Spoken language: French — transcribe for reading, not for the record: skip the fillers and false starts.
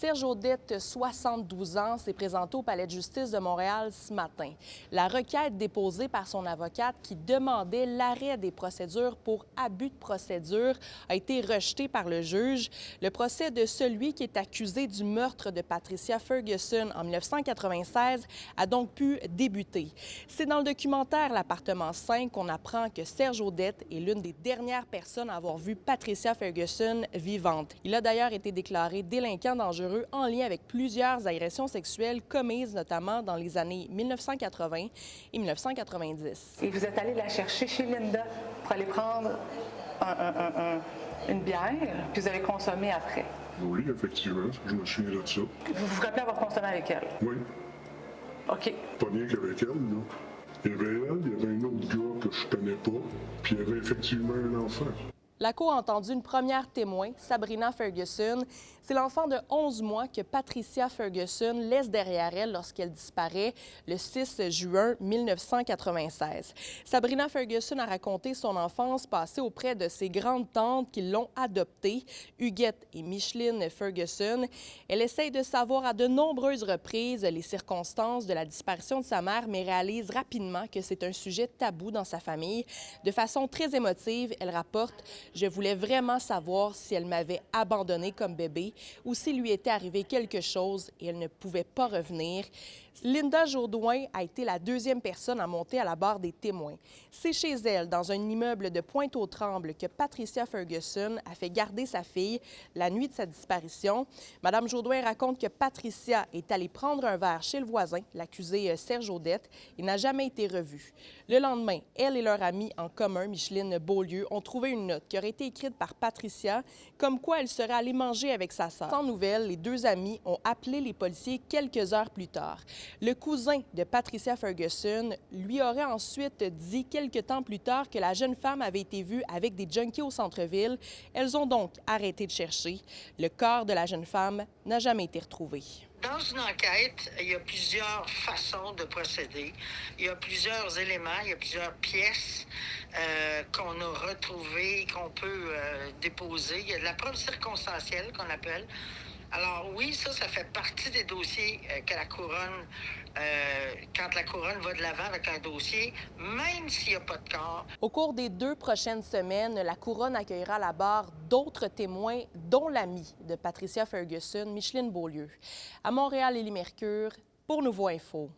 Serge Audette, 72 ans, s'est présenté au Palais de justice de Montréal ce matin. La requête déposée par son avocate qui demandait l'arrêt des procédures pour abus de procédure a été rejetée par le juge. Le procès de celui qui est accusé du meurtre de Patricia Ferguson en 1996 a donc pu débuter. C'est dans le documentaire L'appartement 5 qu'on apprend que Serge Audette est l'une des dernières personnes à avoir vu Patricia Ferguson vivante. Il a d'ailleurs été déclaré délinquant dangereux en lien avec plusieurs agressions sexuelles commises notamment dans les années 1980 et 1990. Et vous êtes allé la chercher chez Linda pour aller prendre une bière, puis vous avez consommé après. Oui, effectivement, je me souviens de ça. Vous vous rappelez avoir consommé avec elle? Oui. OK. Pas bien qu'avec elle, là. Il y avait elle, il y avait un autre gars que je connais pas, puis il y avait effectivement un enfant. La Cour a entendu une première témoin, Sabrina Ferguson. C'est l'enfant de 11 mois que Patricia Ferguson laisse derrière elle lorsqu'elle disparaît le 6 juin 1996. Sabrina Ferguson a raconté son enfance passée auprès de ses grandes tantes qui l'ont adoptée, Huguette et Micheline Ferguson. Elle essaye de savoir à de nombreuses reprises les circonstances de la disparition de sa mère, mais réalise rapidement que c'est un sujet tabou dans sa famille. De façon très émotive, elle rapporte: je voulais vraiment savoir si elle m'avait abandonnée comme bébé ou s'il lui était arrivé quelque chose et elle ne pouvait pas revenir. Linda Jourdouin a été la deuxième personne à monter à la barre des témoins. C'est chez elle, dans un immeuble de Pointe-aux-Trembles, que Patricia Ferguson a fait garder sa fille la nuit de sa disparition. Madame Jourdouin raconte que Patricia est allée prendre un verre chez le voisin, l'accusé Serge Audette, et n'a jamais été revue. Le lendemain, elle et leur amie en commun, Micheline Beaulieu, ont trouvé une note qui aurait été écrite par Patricia, comme quoi elle serait allée manger avec sa sœur. Sans nouvelles, les deux amis ont appelé les policiers quelques heures plus tard. Le cousin de Patricia Ferguson lui aurait ensuite dit quelques temps plus tard que la jeune femme avait été vue avec des junkies au centre-ville. Elles ont donc arrêté de chercher. Le corps de la jeune femme n'a jamais été retrouvé. Dans une enquête, il y a plusieurs façons de procéder. Il y a plusieurs éléments, il y a plusieurs pièces qu'on a retrouvées, qu'on peut déposer. Il y a de la preuve circonstancielle qu'on appelle. Alors oui, ça fait partie des dossiers que la Couronne, quand la Couronne va de l'avant avec un dossier, même s'il n'y a pas de corps. Au cours des 2 prochaines semaines, la Couronne accueillera à la barre d'autres témoins, dont l'amie de Patricia Ferguson, Micheline Beaulieu. À Montréal, Élie Mercure, pour Nouveau Info.